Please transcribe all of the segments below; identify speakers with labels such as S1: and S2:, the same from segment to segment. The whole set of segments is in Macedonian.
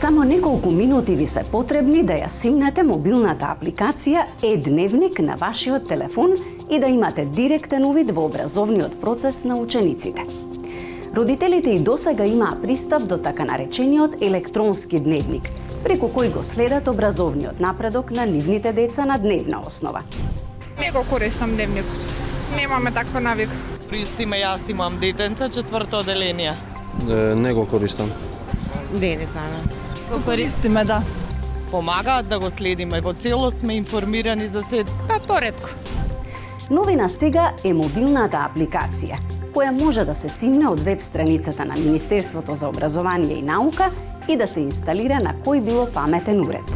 S1: Само неколку минути ви се потребни да ја симнете мобилната апликација Е-дневник на вашиот телефон и да имате директен увид во образовниот процес на учениците. Родителите и досега имаа пристап до така наречениот електронски дневник, преку кој го следат образовниот напредок на нивните деца на дневна основа.
S2: Не го користам дневникот. Немаме таква навика.
S3: Користиме, јас имам детенце, 4-то оделение.
S4: Не го користам.
S5: Не знаме.
S6: Го користиме, да.
S3: Помагаат да го следиме, во целост сме информирани за се.
S2: Па поредко.
S1: Новина сега е мобилната апликација, која може да се симне од веб страницата на Министерството за образование и наука и да се инсталира на кој било паметен уред.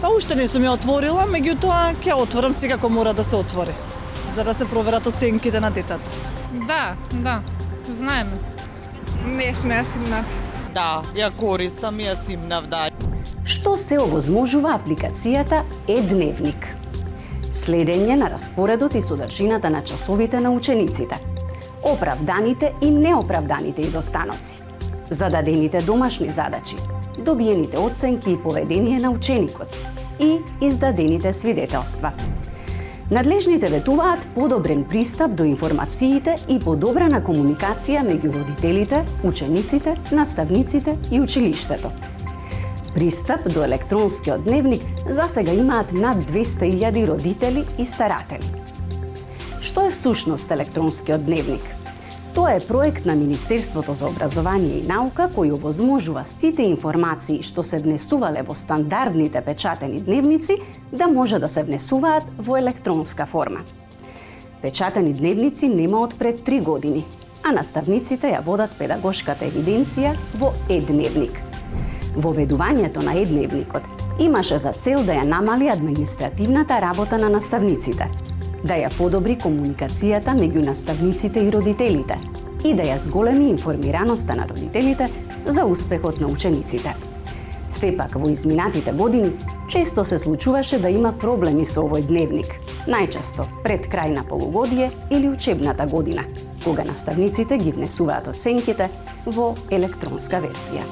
S6: Па уште не сум ја отворила, меѓутоа ќе отворам сега кога мора да се отвори, за да се проверат оценките на детето.
S2: Да, знаеме. Не сме ја симнав.
S3: Да, ја користам и ја симнав, да.
S1: Што се овозможува апликацијата Е-дневник? Следење на распоредот и содржината на часовите на учениците, оправданите и неоправданите изостаноци, зададените домашни задачи, добиените оценки и поведение на ученикот и издадените свидетелства. Надлежните ветуваат подобрен пристап до информациите и подобрена комуникација меѓу родителите, учениците, наставниците и училиштето. Пристап до електронскиот дневник засега имаат над 200.000 родители и старатели. Што е всушност електронскиот дневник? Тоа е проект на Министерството за образование и наука кој овозможува сите информации што се внесувале во стандардните печатени дневници да може да се внесуваат во електронска форма. Печатени дневници нема од пред 3 години, а наставниците ја водат педагошката евиденција во Е-дневник. Воведувањето на Е-дневникот имаше за цел да ја намали административната работа на наставниците, да ја подобри комуникацијата меѓу наставниците и родителите и да ја зголеми информираноста на родителите за успехот на учениците. Сепак, во изминатите години, често се случуваше да има проблеми со овој дневник, најчесто пред крај на полугодие или учебната година, кога наставниците ги внесуваат оценките во електронска версија.